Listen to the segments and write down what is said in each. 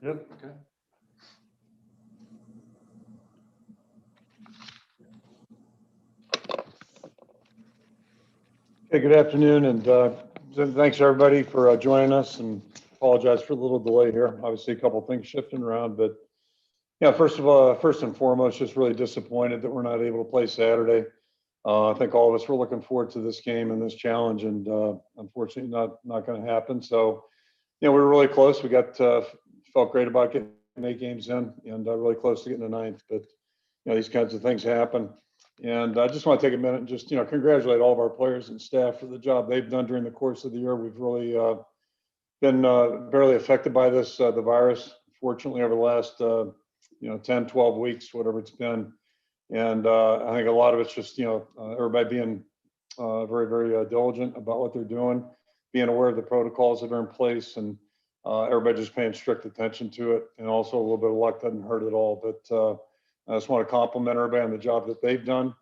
Yep. Okay. Hey, good afternoon, and thanks everybody for joining us. And apologize for the little delay here. Obviously, a couple of things shifting around, but yeah, first and foremost, just really disappointed that we're not able to play Saturday. I think all of us were looking forward to this game and this challenge, and unfortunately, not going to happen. So, we were really close. We felt great about getting 8 games in, and really close to getting the 9th. But these kinds of things happen. And I just want to take a minute and just, congratulate all of our players and staff for the job they've done during the course of the year. We've really been barely affected by the virus, fortunately, over the last, 10, 12 weeks, whatever it's been. And I think a lot of it's just, everybody being very, very diligent about what they're doing, being aware of the protocols that are in place, and everybody just paying strict attention to it. And also a little bit of luck doesn't hurt at all. But I just want to compliment everybody on the job that they've done,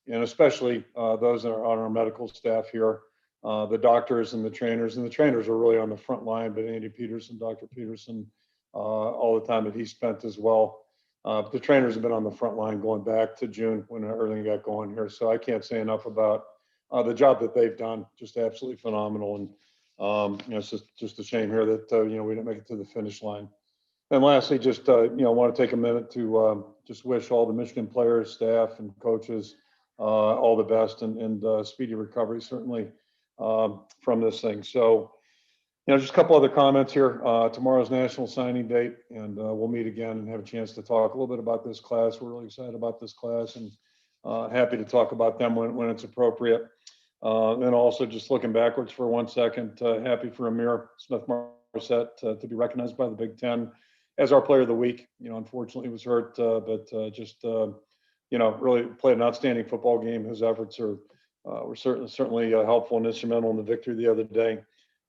and especially those that are on our medical staff here, the doctors and the trainers. And the trainers are really on the front line, but Andy Peterson, Dr. Peterson, all the time that he spent as well. But the trainers have been on the front line going back to June when everything got going here. So I can't say enough about the job that they've done. Just absolutely phenomenal. And it's just a shame here that we didn't make it to the finish line. And lastly, just want to take a minute to just wish all the Michigan players, staff, and coaches all the best and speedy recovery, certainly, from this thing. So, just a couple other comments here. Tomorrow's National Signing Date, and we'll meet again and have a chance to talk a little bit about this class. We're really excited about this class, and happy to talk about them when it's appropriate. And also, just looking backwards for 1 second, happy for Amir Smith-Marset to be recognized by the Big Ten as our player of the week. Unfortunately he was hurt, but just really played an outstanding football game. His efforts were certainly helpful and instrumental in the victory the other day.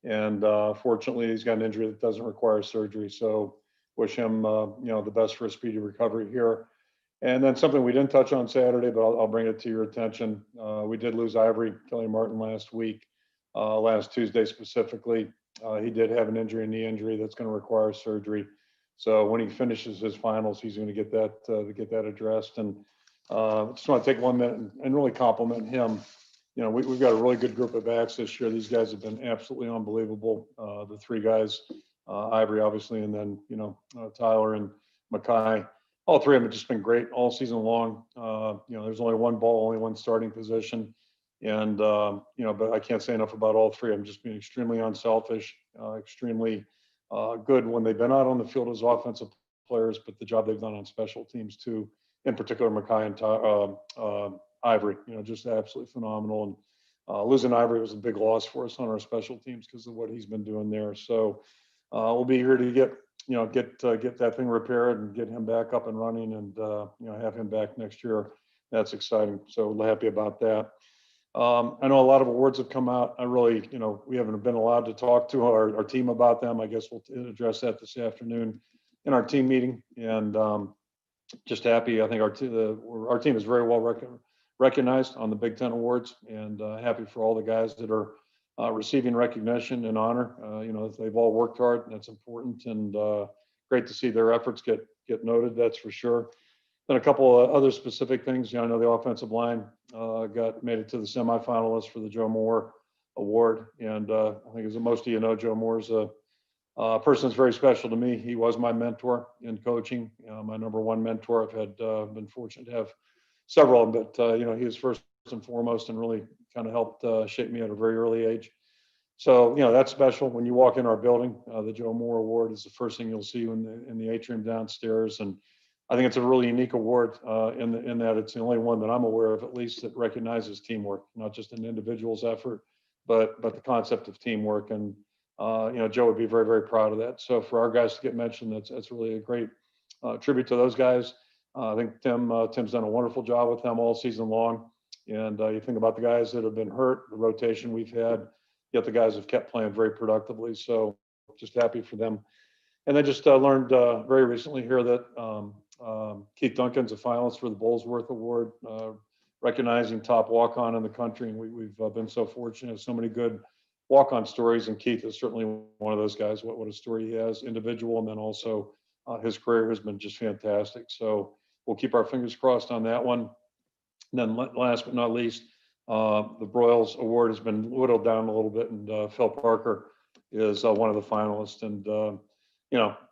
And fortunately, he's got an injury that doesn't require surgery. So wish him the best for a speedy recovery here. And then something we didn't touch on Saturday, but I'll bring it to your attention. We did lose Ivory Kelly Martin last week, last Tuesday specifically. He did have an injury, a knee injury that's going to require surgery. So when he finishes his finals, he's going to get that addressed. And just want to take 1 minute and really compliment him. We've got a really good group of backs this year. These guys have been absolutely unbelievable. The 3 guys, Ivory obviously, and then Tyler and Mackay. All 3 of them have just been great all season long. There's only one ball, only one starting position. And but I can't say enough about all 3 of them just being extremely unselfish, extremely good when they've been out on the field as offensive players, but the job they've done on special teams too, in particular Mackay and Ivory, just absolutely phenomenal. And losing Ivory was a big loss for us on our special teams because of what he's been doing there. So we'll be here to get that thing repaired and get him back up and running, and have him back next year. That's exciting. So happy about that. I know a lot of awards have come out. I really, we haven't been allowed to talk to our team about them. I guess we'll address that this afternoon in our team meeting. And just happy. I think our team is very well recognized on the Big Ten Awards, and happy for all the guys that are receiving recognition and honor. They've all worked hard, and that's important. And great to see their efforts get noted. That's for sure. Then a couple of other specific things. I know the offensive line made it to the semifinalists for the Joe Moore Award, and I think as most of you know, Joe Moore's a person that's very special to me. He was my mentor in coaching, my number one mentor. I've had been fortunate to have several of them, but he was first and foremost, and really kind of helped shape me at a very early age. So that's special. When you walk in our building, the Joe Moore Award is the first thing you'll see in the atrium downstairs, and I think it's a really unique award in that it's the only one that I'm aware of, at least, that recognizes teamwork, not just an individual's effort, but the concept of teamwork. And Joe would be very, very proud of that. So for our guys to get mentioned, that's really a great tribute to those guys. I think Tim's done a wonderful job with them all season long. And you think about the guys that have been hurt, the rotation we've had, yet the guys have kept playing very productively. So just happy for them. And I just learned very recently here that Keith Duncan's a finalist for the Bullsworth Award, recognizing top walk-on in the country. And we've been so fortunate, so many good walk-on stories, and Keith is certainly one of those guys. What a story he has, individual, and then also his career has been just fantastic. So we'll keep our fingers crossed on that one. And then last but not least, the Broyles Award has been whittled down a little bit, and Phil Parker is one of the finalists. And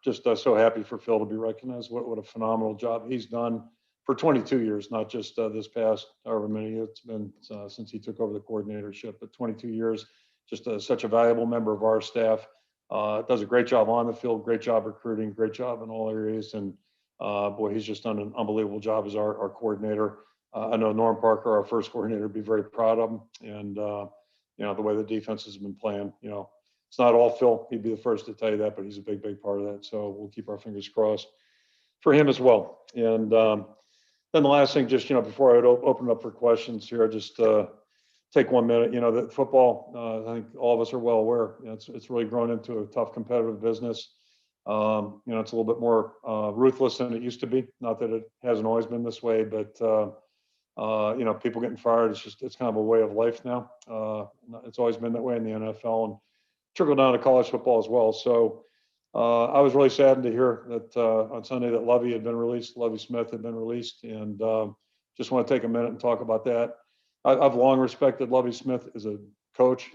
just so happy for Phil to be recognized. What a phenomenal job he's done for 22 years, not just this past however many it's been since he took over the coordinatorship, but 22 years. Just such a valuable member of our staff. Does a great job on the field, great job recruiting, great job in all areas. And boy, he's just done an unbelievable job as our coordinator. I know Norm Parker, our first coordinator, would be very proud of him. And, the way the defense has been playing, it's not all Phil. He'd be the first to tell you that, but he's a big, big part of that. So we'll keep our fingers crossed for him as well. And then the last thing, just, before I open up for questions here, just take 1 minute. That football, I think all of us are well aware, it's really grown into a tough competitive business. It's a little bit more ruthless than it used to be. Not that it hasn't always been this way, but people getting fired, it's kind of a way of life now. It's always been that way in the NFL and trickle down to college football as well. So I was really saddened to hear that on Sunday that Lovie Smith had been released, and just want to take a minute and talk about that. I've long respected Lovie Smith as a coach,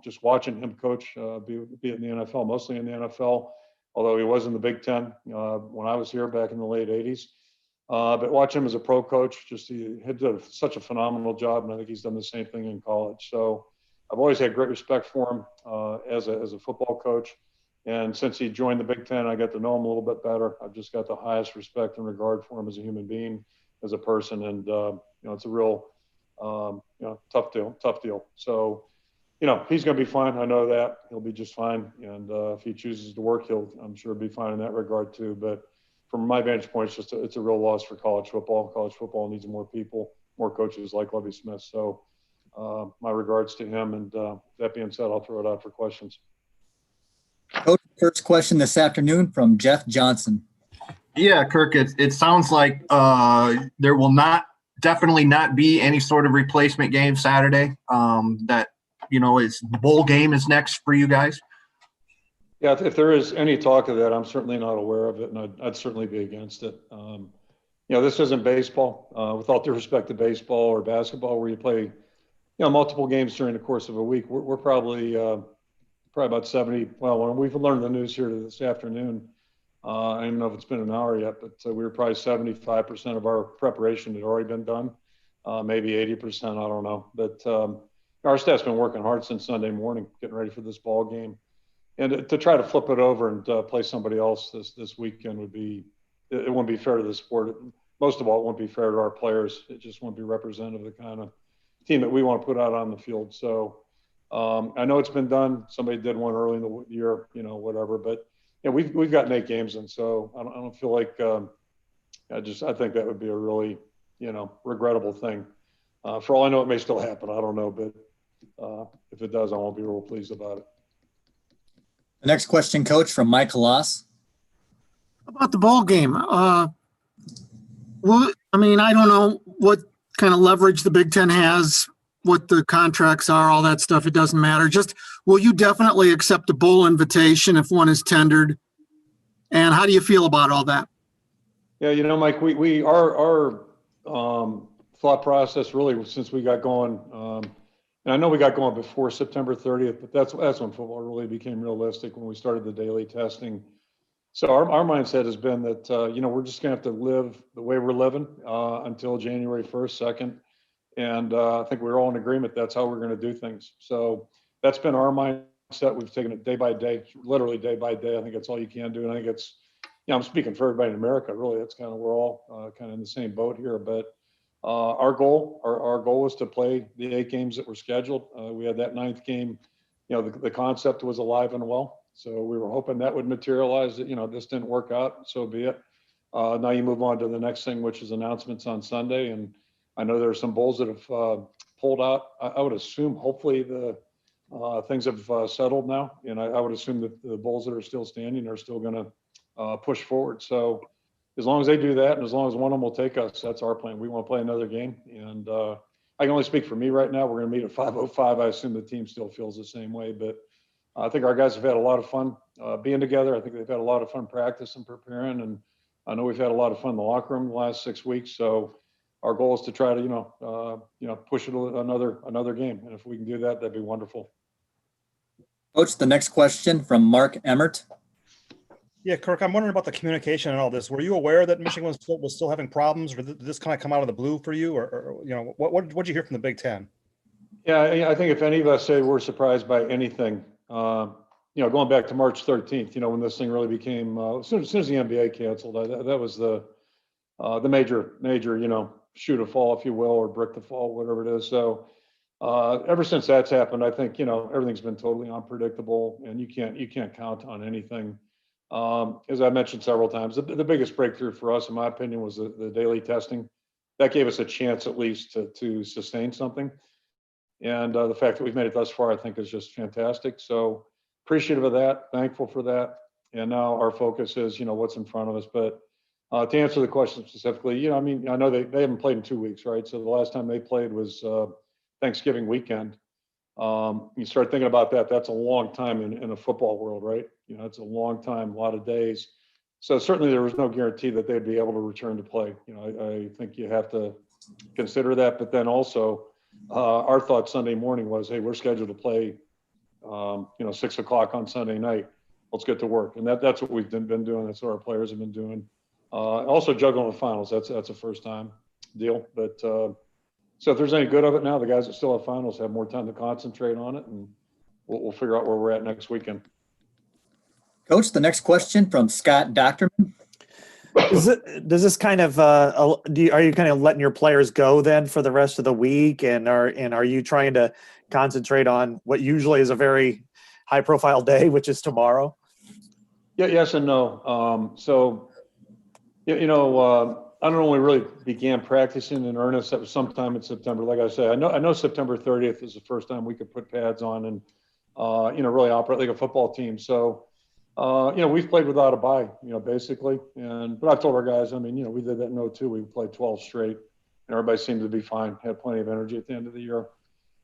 just watching him coach, be it in the NFL, mostly in the NFL, although he was in the Big Ten when I was here back in the late 80s. But watch him as a pro coach, he did such a phenomenal job, and I think he's done the same thing in college. So I've always had great respect for him as a football coach. And since he joined the Big Ten, I got to know him a little bit better. I've just got the highest respect and regard for him as a human being, as a person. And, it's a real, tough deal. So, he's going to be fine. I know that. He'll be just fine. And if he chooses to work, I'm sure, be fine in that regard too. But from my vantage point, it's a real loss for college football. College football needs more people, more coaches like Lovie Smith. So my regards to him. And that being said, I'll throw it out for questions. Coach, first question this afternoon from Jeff Johnson. Yeah, Kirk, it sounds like there will definitely not be any sort of replacement game Saturday. That, is the bowl game is next for you guys. Yeah, if there is any talk of that, I'm certainly not aware of it, and I'd certainly be against it. This isn't baseball. With all due respect to baseball or basketball, where you play, multiple games during the course of a week, we're probably about 70. Well, when we've learned the news here this afternoon, I don't know if it's been an hour yet, but we were probably 75% of our preparation had already been done, maybe 80%, I don't know. But our staff's been working hard since Sunday morning, getting ready for this ball game. And to try to flip it over and play somebody else this weekend it wouldn't be fair to the sport. Most of all, it won't be fair to our players. It just won't be representative of the kind of team that we want to put out on the field. So I know it's been done. Somebody did one early in the year, whatever. But we've gotten 8 games in, so I don't feel like I think that would be a really regrettable thing. For all I know, it may still happen. I don't know, but if it does, I won't be real pleased about it. The next question, Coach, from Mike Halas. About the ball game. I don't know what kind of leverage the Big Ten has, what the contracts are, all that stuff. It doesn't matter. Just, will you definitely accept a bowl invitation if one is tendered? And how do you feel about all that? Yeah, Mike, our thought process really, since we got going, and I know we got going before September 30th, but that's when football really became realistic, when we started the daily testing. So our mindset has been that, we're just going to have to live the way we're living until January 1st, 2nd. And I think we're all in agreement that's how we're going to do things. So that's been our mindset. We've taken it day by day, literally day by day. I think that's all you can do. And I think it's, I'm speaking for everybody in America, really. That's kind of, we're all kind of in the same boat here. But our goal was to play the 8 games that were scheduled. We had that 9th game, the concept was alive and well. So we were hoping that would materialize. This didn't work out, so be it. Now you move on to the next thing, which is announcements on Sunday. And I know there are some bowls that have pulled out. I would assume, hopefully, the things have settled now. And I would assume that the bowls that are still standing are still going to push forward. So as long as they do that, and as long as one of them will take us, that's our plan. We want to play another game. And I can only speak for me right now. We're going to meet at 5:05. I assume the team still feels the same way, but I think our guys have had a lot of fun being together. I think they've had a lot of fun practice and preparing, and I know we've had a lot of fun in the locker room the last 6 weeks. So our goal is to try to, push it another game, and if we can do that, that'd be wonderful. Coach, the next question from Mark Emmert. Yeah, Kirk, I'm wondering about the communication and all this. Were you aware that Michigan was still having problems, or did this kind of come out of the blue for you, or what'd you hear from the Big Ten? Yeah, I think if any of us say we're surprised by anything, going back to March 13th, when this thing really became, as soon as the NBA canceled, that was the major, shoe to fall, if you will, or brick to fall, whatever it is. So ever since that's happened, I think, everything's been totally unpredictable, and you can't count on anything. As I mentioned several times, the biggest breakthrough for us, in my opinion, was the daily testing. That gave us a chance at least to sustain something. And the fact that we've made it thus far, I think, is just fantastic. So appreciative of that, thankful for that. And now our focus is, what's in front of us. But to answer the question specifically, I know they haven't played in 2 weeks, right? So the last time they played was Thanksgiving weekend. You start thinking about that, that's a long time in a football world, right? It's a long time, a lot of days. So certainly there was no guarantee that they'd be able to return to play. I think you have to consider that. But then also, our thought Sunday morning was, hey, we're scheduled to play, 6 o'clock on Sunday night. Let's get to work. And that's what we've been doing. That's what our players have been doing. Also juggling the finals. That's a first time deal. But so if there's any good of it now, the guys that still have finals have more time to concentrate on it, and we'll figure out where we're at next weekend. Coach, the next question from Scott Docterman. Does this kind of are you kind of letting your players go then for the rest of the week, and are you trying to concentrate on what usually is a very high profile day, which is tomorrow? Yeah, yes and no. I don't know when we really began practicing in earnest. That was sometime in September. Like I say, I know September 30th is the first time we could put pads on and really operate like a football team. So we've played without a bye, basically. But I've told our guys, we did that in 2002. We played 12 straight, and everybody seemed to be fine, had plenty of energy at the end of the year.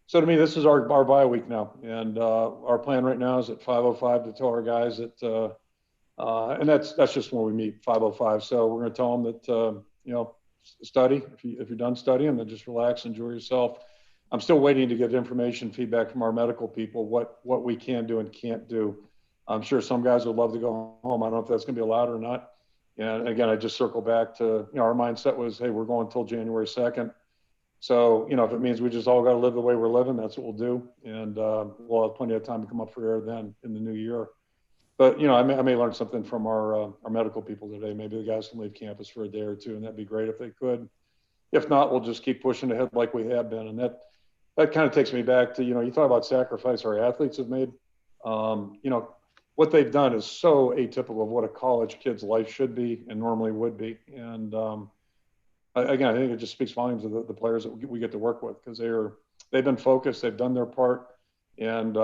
So to me, this is our bye week now. And our plan right now is at 5:05 to tell our guys that, and that's just when we meet, 5:05. So we're going to tell them that, study. If you're done studying, then just relax, enjoy yourself. I'm still waiting to get information, feedback from our medical people, what we can do and can't do. I'm sure some guys would love to go home. I don't know if that's going to be allowed or not. And again, I just circle back to, our mindset was, hey, we're going until January 2nd. So, if it means we just all got to live the way we're living, that's what we'll do. And we'll have plenty of time to come up for air then in the new year. But, I may learn something from our medical people today. Maybe the guys can leave campus for a day or two, and that'd be great if they could. If not, we'll just keep pushing ahead like we have been. And that kind of takes me back to, you talk about sacrifice our athletes have made. What they've done is so atypical of what a college kid's life should be and normally would be. And again, I think it just speaks volumes of the players that we get to work with, because they've been focused, they've done their part, and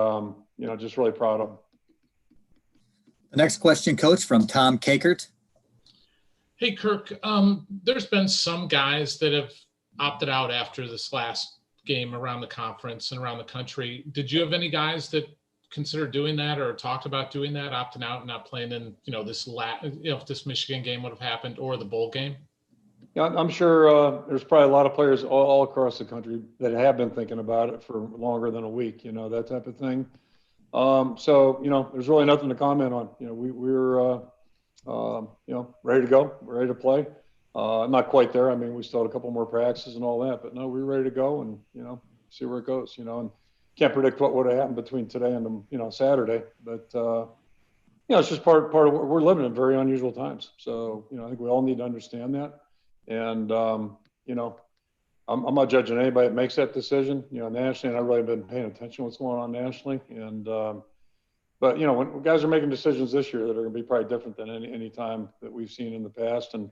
just really proud of them. The next question, Coach, from Tom Kakert. Hey, Kirk, there's been some guys that have opted out after this last game around the conference and around the country. Did you have any guys that considered doing that or talked about doing that, opting out and not playing in, if this Michigan game would have happened or the bowl game? Yeah, I'm sure there's probably a lot of players all across the country that have been thinking about it for longer than a week, that type of thing. So, there's really nothing to comment on. We're ready to go. We're ready to play. I'm not quite there. We still had a couple more practices and all that, but no, we're ready to go and, see where it goes, and can't predict what would have happened between today and, Saturday, but, it's just part of what we're living in very unusual times. So, I think we all need to understand that. And, I'm not judging anybody that makes that decision, nationally, and I've really been paying attention to what's going on nationally. And, but, when guys are making decisions this year that are going to be probably different than any time that we've seen in the past and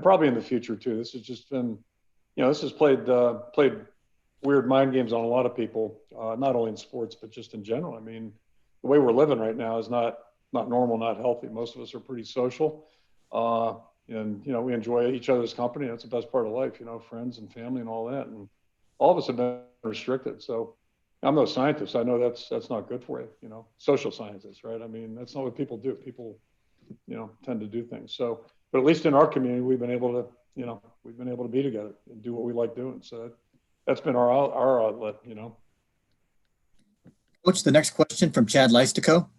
probably in the future too. This has just been, this has played weird mind games on a lot of people, not only in sports, but just in general. The way we're living right now is not normal, not healthy. Most of us are pretty social. And, we enjoy each other's company. That's the best part of life, friends and family and all that. And all of us have been restricted. So I'm no scientist. I know that's not good for you, social scientists, right? I mean, that's not what people do. People, tend to do things. So, but at least in our community, we've been able to be together and do what we like doing. So that's been our outlet. Coach, the next question from Chad Leistico.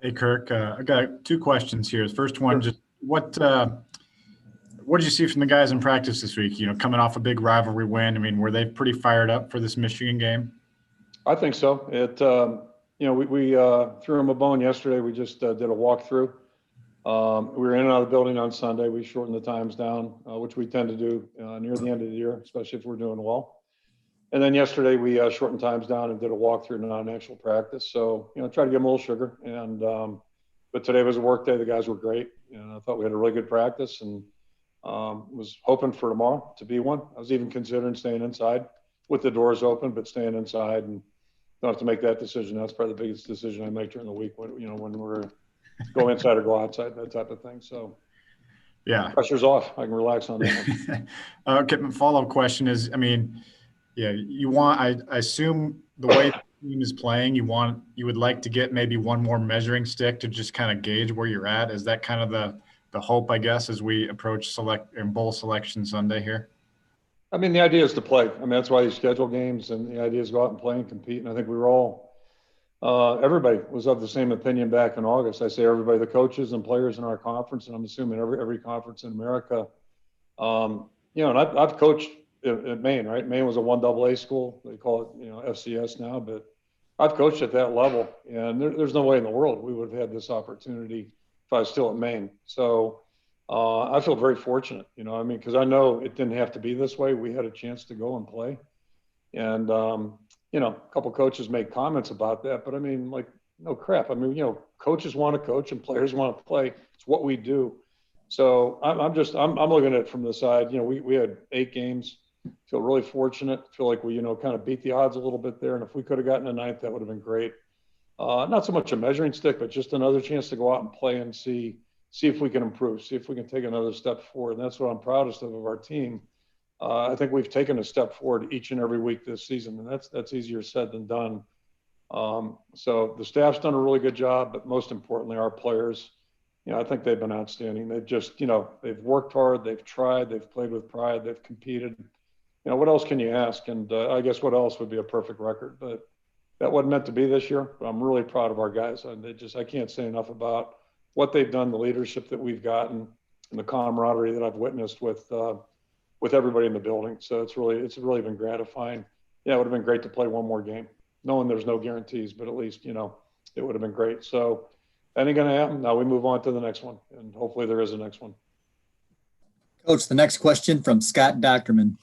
Hey, Kirk, I got two questions here. The first one, just what did you see from the guys in practice this week? Coming off a big rivalry win. I mean, were they pretty fired up for this Michigan game? I think so. We threw them a bone yesterday. We just did a walkthrough. We were in and out of the building on Sunday. We shortened the times down, which we tend to do near the end of the year, especially if we're doing well. And then yesterday we shortened times down and did a walkthrough, not an actual practice. So, try to give them a little sugar. And but today was a work day. The guys were great. I thought we had a really good practice and was hoping for tomorrow to be one. I was even considering staying inside with the doors open, but staying inside and don't have to make that decision. That's probably the biggest decision I make during the week when we're go inside or go outside, that type of thing. So yeah, pressure's off. I can relax on that one. Okay, my follow-up question is, I assume the way the team is playing, you would like to get maybe one more measuring stick to just kind of gauge where you're at. Is that kind of the hope, I guess, as we approach bowl selection Sunday here? I mean, the idea is to play. I mean, that's why you schedule games, and the idea is go out and play and compete. And I think we were all, everybody was of the same opinion back in August. I say everybody, the coaches and players in our conference, and I'm assuming every conference in America. And I've coached at Maine, right? Maine was a 1AA school. They call it, FCS now, but I've coached at that level, and there's no way in the world we would have had this opportunity if I was still at Maine. So I feel very fortunate, because I know it didn't have to be this way. We had a chance to go and play. And, a couple of coaches make comments about that, but I mean, like, no crap. I mean, coaches want to coach and players want to play. It's what we do. So I'm looking at it from the side. We had 8 games. Feel really fortunate. Feel like we, kind of beat the odds a little bit there. And if we could have gotten a 9th, that would have been great. Not so much a measuring stick, but just another chance to go out and play and see if we can improve, see if we can take another step forward. And that's what I'm proudest of our team. I think we've taken a step forward each and every week this season, and that's easier said than done. So the staff's done a really good job, but most importantly, our players, I think they've been outstanding. They've just, they've worked hard, they've tried, they've played with pride, they've competed. What else can you ask? And I guess what else would be a perfect record, but that wasn't meant to be this year. But I'm really proud of our guys. And I can't say enough about what they've done, the leadership that we've gotten, and the camaraderie that I've witnessed with everybody in the building. So it's really been gratifying. Yeah, it would have been great to play one more game, knowing there's no guarantees, but at least, it would have been great. So that ain't going to happen. Now we move on to the next one, and hopefully there is a next one. Coach, the next question from Scott Docterman.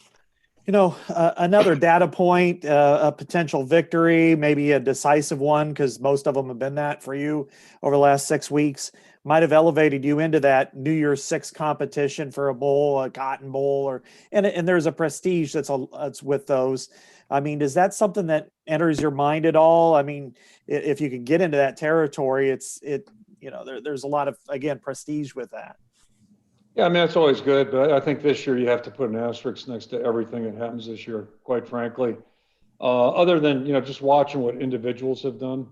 Another data point, a potential victory, maybe a decisive one, because most of them have been that for you over the last 6 weeks, might have elevated you into that New Year's Six competition for a bowl, a Cotton Bowl, and there's a prestige that's with those. I mean, is that something that enters your mind at all? I mean, if you can get into that territory, there's a lot of, again, prestige with that. Yeah, I mean, it's always good, but I think this year you have to put an asterisk next to everything that happens this year, quite frankly. Other than, just watching what individuals have done,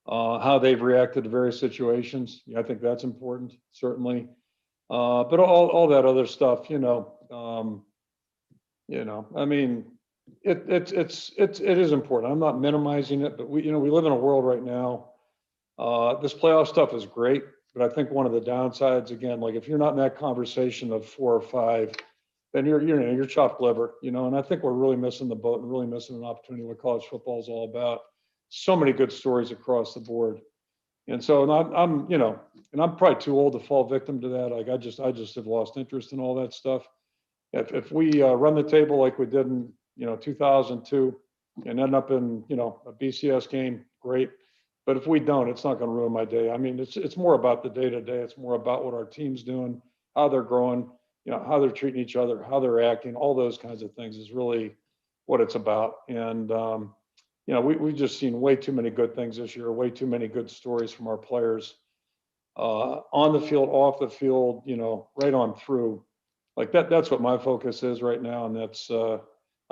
how they've reacted to various situations. I think that's important, certainly. But all that other stuff, I mean, it is important. I'm not minimizing it, but we live in a world right now. This playoff stuff is great. But I think one of the downsides, again, like if you're not in that conversation of 4 or 5, then you're chopped liver, and I think we're really missing the boat and really missing an opportunity what college football is all about. So many good stories across the board. And so I'm probably too old to fall victim to that. Like I just have lost interest in all that stuff. If we run the table like we did in, 2002 and end up in, a BCS game, great. But if we don't, it's not going to ruin my day. I mean, it's more about the day-to-day. It's more about what our team's doing, how they're growing, how they're treating each other, how they're acting. All those kinds of things is really what it's about. And, we've just seen way too many good things this year, way too many good stories from our players on the field, off the field, right on through. Like that's what my focus is right now. And that's,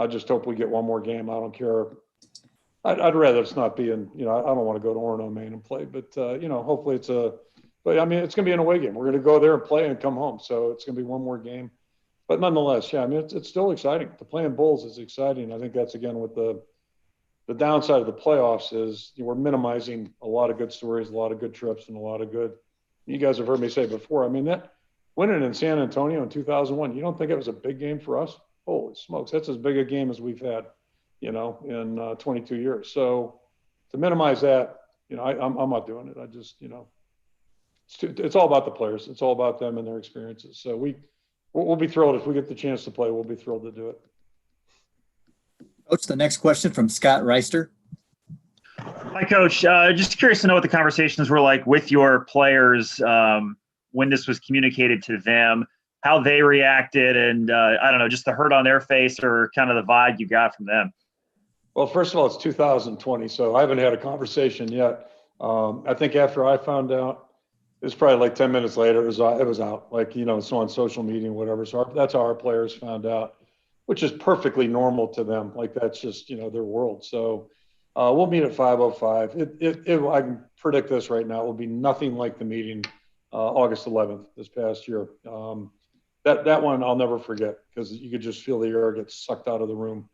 I just hope we get one more game. I don't care. I'd rather it's not be in, I don't want to go to Orono, Maine and play, but, hopefully but I mean, it's going to be an away game. We're going to go there and play and come home. So it's going to be one more game. But nonetheless, yeah, I mean, it's still exciting. The playing Bulls is exciting. I think that's, again, what the downside of the playoffs is we're minimizing a lot of good stories, a lot of good trips, and a lot of good. You guys have heard me say before. I mean, that winning in San Antonio in 2001, you don't think it was a big game for us? Holy smokes, that's as big a game as we've had, in 22 years. So to minimize that, I'm not doing it. I just, it's all about the players. It's all about them and their experiences. So we'll be thrilled if we get the chance to play. We'll be thrilled to do it. Coach, the next question from Scott Reister. Hi, Coach. Just curious to know what the conversations were like with your players when this was communicated to them, how they reacted, and I don't know, just the hurt on their face or kind of the vibe you got from them. Well, first of all, it's 2020, so I haven't had a conversation yet. I think after I found out, it was probably like 10 minutes later, it was out, like, so on social media and whatever. So that's how our players found out, which is perfectly normal to them. Like, that's just, their world. So we'll meet at 5:05. I can predict this right now. It will be nothing like the meeting August 11th this past year. That one I'll never forget because you could just feel the air get sucked out of the room.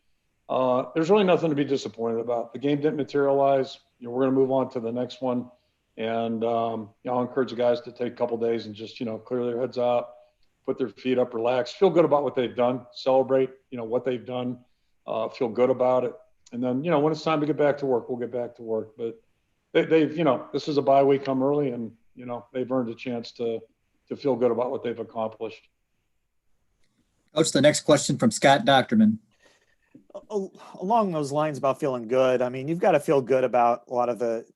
There's really nothing to be disappointed about. The game didn't materialize. We're going to move on to the next one. And, I'll encourage the guys to take a couple days and just, clear their heads out, put their feet up, relax, feel good about what they've done, celebrate, what they've done, feel good about it. And then, when it's time to get back to work, we'll get back to work. But they've, this is a bye week come early and, they've earned a chance to feel good about what they've accomplished. Coach, the next question from Scott Docterman. Along those lines about feeling good, I mean, you've got to feel good about a lot of the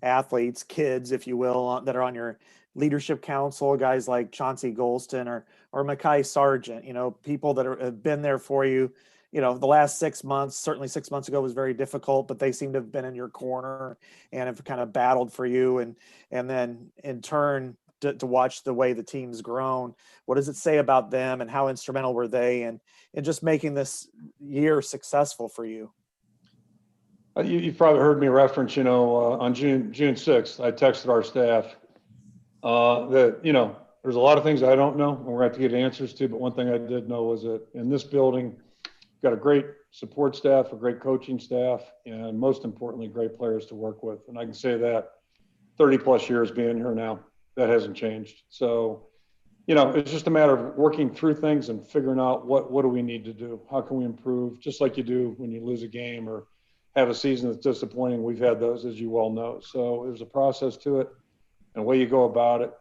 athletes, kids, if you will, that are on your leadership council, guys like Chauncey Golston or Mekhi Sargent, people that have been there for you, the last 6 months. Certainly 6 months ago was very difficult, but they seem to have been in your corner and have kind of battled for you. And then in turn to watch the way the team's grown. What does it say about them and how instrumental were they in just making this year successful for you? You've probably heard me reference, on June 6th, I texted our staff that, there's a lot of things I don't know and we're going to have to get answers to. But one thing I did know was that in this building, we've got a great support staff, a great coaching staff, and most importantly, great players to work with. And I can say that 30 plus years being here now, that hasn't changed. So, it's just a matter of working through things and figuring out what do we need to do? How can we improve? Just like you do when you lose a game or have a season that's disappointing. We've had those, as you well know. So there's a process to it and a way you go about it.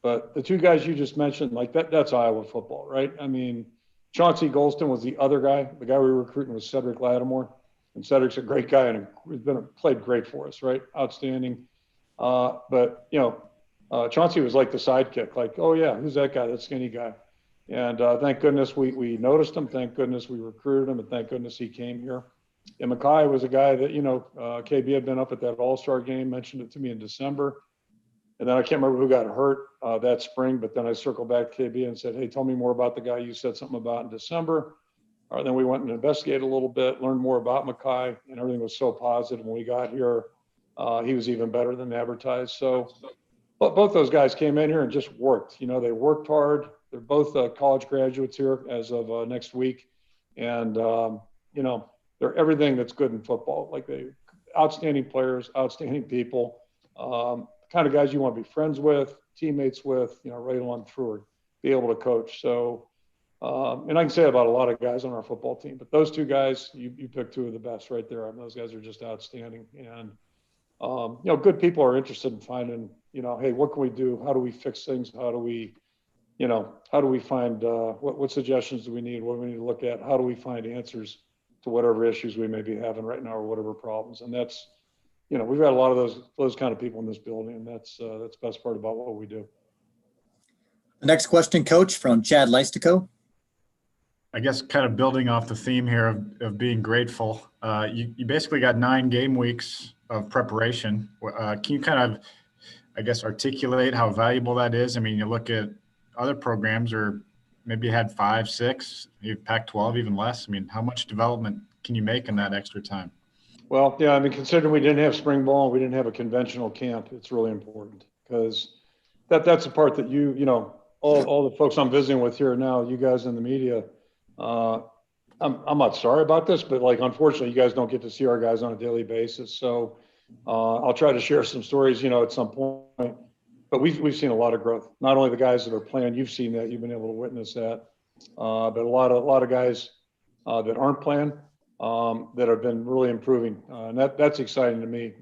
But the two guys you just mentioned, like that's Iowa football, right? I mean, Chauncey Golston was the other guy. The guy we were recruiting was Cedric Lattimore. And Cedric's a great guy and he's played great for us, right? Outstanding. But, Chauncey was like the sidekick, like, oh yeah, who's that guy? That skinny guy. And thank goodness we noticed him. Thank goodness we recruited him. And thank goodness he came here. And Mekhi was a guy that, KB had been up at that All-Star game, mentioned it to me in December. And then I can't remember who got hurt that spring, but then I circled back to KB and said, hey, tell me more about the guy you said something about in December. Then we went and investigated a little bit, learned more about Mekhi, and everything was so positive. When we got here, he was even better than advertised. So but both those guys came in here and just worked. They worked hard. They're both college graduates here as of next week. And, they're everything that's good in football. Like they outstanding players, outstanding people, kind of guys you want to be friends with, teammates with, right along through or be able to coach. So, and I can say about a lot of guys on our football team, but those two guys, you picked two of the best right there. I mean, those guys are just outstanding. And, good people are interested in finding, hey, what can we do? How do we fix things? How do we find, what suggestions do we need? What do we need to look at? How do we find answers to whatever issues we may be having right now or whatever problems? And that's, we've got a lot of those kind of people in this building, and that's the best part about what we do. The next question, Coach, from Chad Leistico. I guess kind of building off the theme here of being grateful, you basically got 9 game weeks of preparation. Can you kind of, I guess, articulate how valuable that is? I mean, you look at other programs or maybe you had 5, 6, you Pac-12, even less. I mean, how much development can you make in that extra time? Well, yeah, I mean, considering we didn't have spring ball, we didn't have a conventional camp, it's really important because that's the part that all the folks I'm visiting with here now, you guys in the media, I'm not sorry about this, but like, unfortunately, you guys don't get to see our guys on a daily basis. So I'll try to share some stories, at some point, but we've seen a lot of growth. Not only the guys that are playing, you've seen that, you've been able to witness that, but a lot of guys that aren't playing that have been really improving, and that's exciting to me.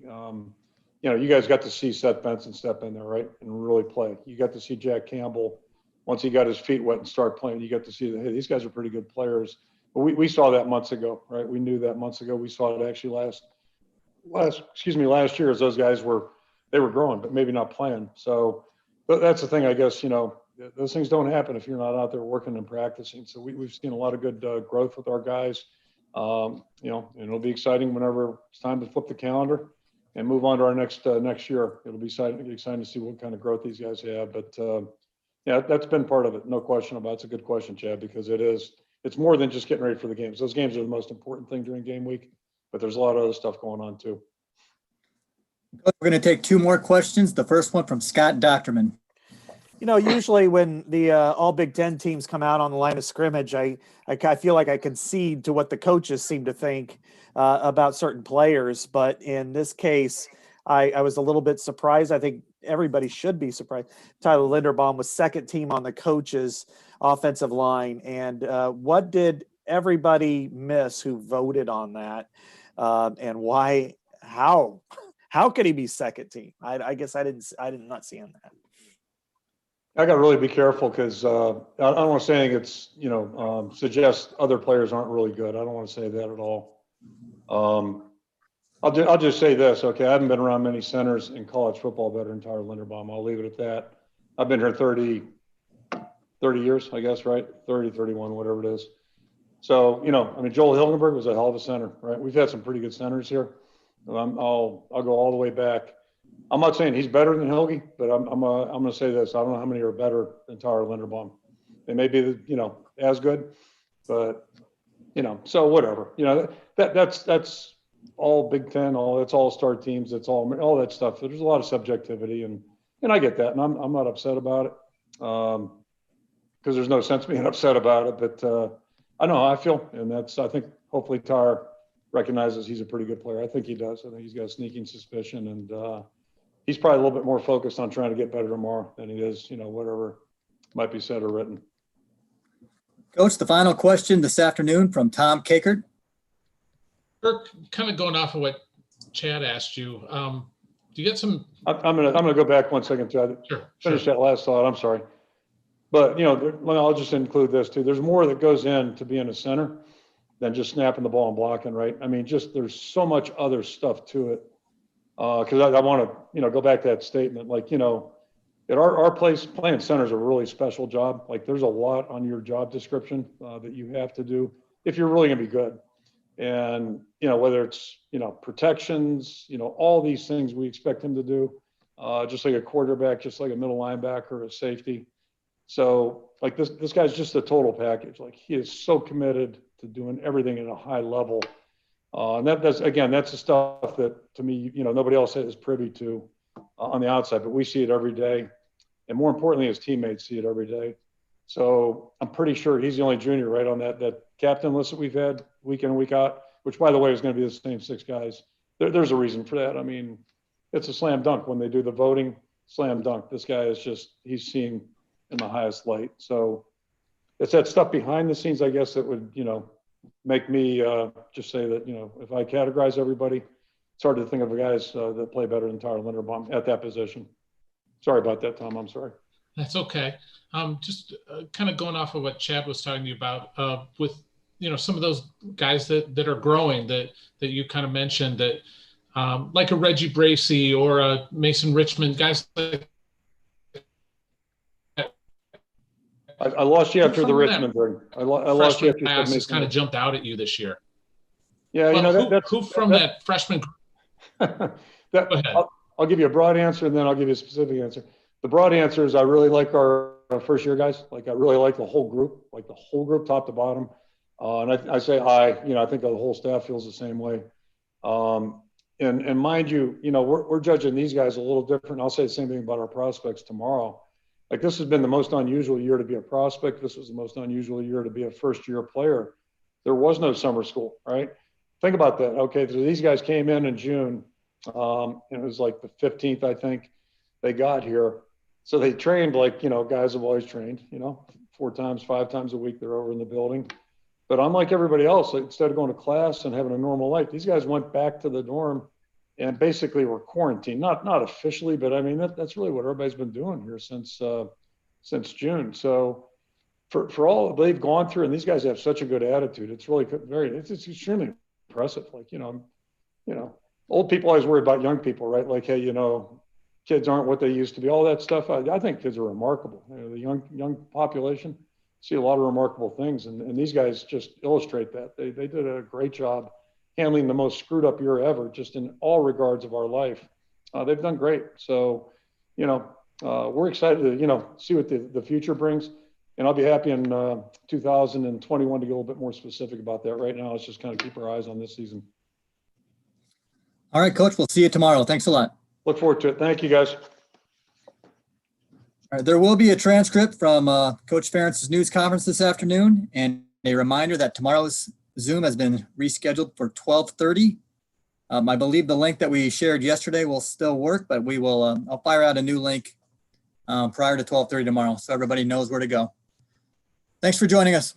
You guys got to see Seth Benson step in there, right, and really play. You got to see Jack Campbell once he got his feet wet and start playing. You got to see that, hey, these guys are pretty good players. But we saw that months ago, right? We knew that months ago. We saw it actually last year as those guys were growing, but maybe not playing. So that's the thing, I guess, those things don't happen if you're not out there working and practicing. So we've seen a lot of good growth with our guys. And it'll be exciting whenever it's time to flip the calendar and move on to our next year. It'll be exciting to see what kind of growth these guys have. But yeah, that's been part of it. No question about it. It's a good question, Chad, because it's more than just getting ready for the games. Those games are the most important thing during game week, but there's a lot of other stuff going on too. We're going to take 2 more questions. The first one from Scott Docterman. Usually when the all Big Ten teams come out on the line of scrimmage, I feel like I concede to what the coaches seem to think about certain players. But in this case, I was a little bit surprised. I think everybody should be surprised. Tyler Linderbaum was second team on the coaches' offensive line. And what did everybody miss who voted on that? And why? How could he be second team? I guess I did not see on that. I got to really be careful because I don't want to say anything that's, suggests other players aren't really good. I don't want to say that at all. I'll just say this, okay? I haven't been around many centers in college football better than Tyler Linderbaum. I'll leave it at that. I've been here 30 years, I guess, right? 30, 31, whatever it is. So, Joel Hilgenberg was a hell of a center, right? We've had some pretty good centers here. I'll go all the way back. I'm not saying he's better than Hilge, but I'm going to say this. I don't know how many are better than Tyler Linderbaum. They may be, as good, but, so whatever. That's all Big Ten, that's all star teams. That's all that stuff. There's a lot of subjectivity, and I get that, and I'm not upset about it because there's no sense being upset about it. But I know how I feel, and I think hopefully Tyler recognizes he's a pretty good player. I think he does. I think he's got a sneaking suspicion, and he's probably a little bit more focused on trying to get better tomorrow than he is, whatever might be said or written. Coach, the final question this afternoon from Tom Kakert. Kirk, kind of going off of what Chad asked you, do you get some? I'm gonna go back 1 second, Chad. Sure. Finish that last thought. I'm sorry, but I'll just include this too. There's more that goes into being a center than just snapping the ball and blocking, right? I mean, there's so much other stuff to it. Because I want to, go back to that statement. Like, at our place, playing center is a really special job. Like, there's a lot on your job description that you have to do if you're really going to be good. And, whether it's, protections, all these things we expect him to do, just like a quarterback, just like a middle linebacker, a safety. So, like, this guy's just a total package. Like, he is so committed to doing everything at a high level. And that's the stuff that, to me, nobody else is privy to on the outside, but we see it every day. And more importantly, his teammates see it every day. So I'm pretty sure he's the only junior, right, on that captain list that we've had week in and week out, which, by the way, is going to be the same 6 guys. There's a reason for that. I mean, it's a slam dunk when they do the voting, slam dunk. This guy he's seen in the highest light. So it's that stuff behind the scenes, I guess, that would, make me just say that, if I categorize everybody, it's hard to think of guys that play better than Tyler Linderbaum at that position. Sorry about that, Tom. I'm sorry. That's okay. Just kind of going off of what Chad was talking to you about with, some of those guys that are growing that you kind of mentioned that like a Reggie Bracey or a Mason Richmond, guys like I lost you after the Richmond thing. I lost you after class has kind of jumped out at you this year. Yeah, who from that freshman? Go ahead. I'll give you a broad answer and then I'll give you a specific answer. The broad answer is I really like our first year guys. Like, I really like the whole group, top to bottom. And I say I think the whole staff feels the same way. And mind you, we're judging these guys a little different. I'll say the same thing about our prospects tomorrow. Like, this has been the most unusual year to be a prospect. This was the most unusual year to be a first-year player. There was no summer school, right? Think about that. Okay, so these guys came in June. And it was like the 15th, I think, they got here. So they trained like, guys have always trained, 4 times, 5 times a week, they're over in the building. But unlike everybody else, instead of going to class and having a normal life, these guys went back to the dorm and basically were quarantined. Not officially, but I mean, that's really what everybody's been doing here since June. So for all they've gone through, and these guys have such a good attitude, it's really it's extremely impressive. Like, old people always worry about young people, right? Like, hey, kids aren't what they used to be, all that stuff. I think kids are remarkable. The young population see a lot of remarkable things. And these guys just illustrate that. They did a great job handling the most screwed up year ever, just in all regards of our life. They've done great. So, we're excited to, see what the future brings. And I'll be happy in 2021 to get a little bit more specific about that. Right now, let's just kind of keep our eyes on this season. All right, Coach, we'll see you tomorrow. Thanks a lot. Look forward to it. Thank you, guys. All right, there will be a transcript from Coach Ferentz's news conference this afternoon, and a reminder that tomorrow's Zoom has been rescheduled for 12:30. I believe the link that we shared yesterday will still work, but we will. I'll fire out a new link prior to 12:30 tomorrow, so everybody knows where to go. Thanks for joining us.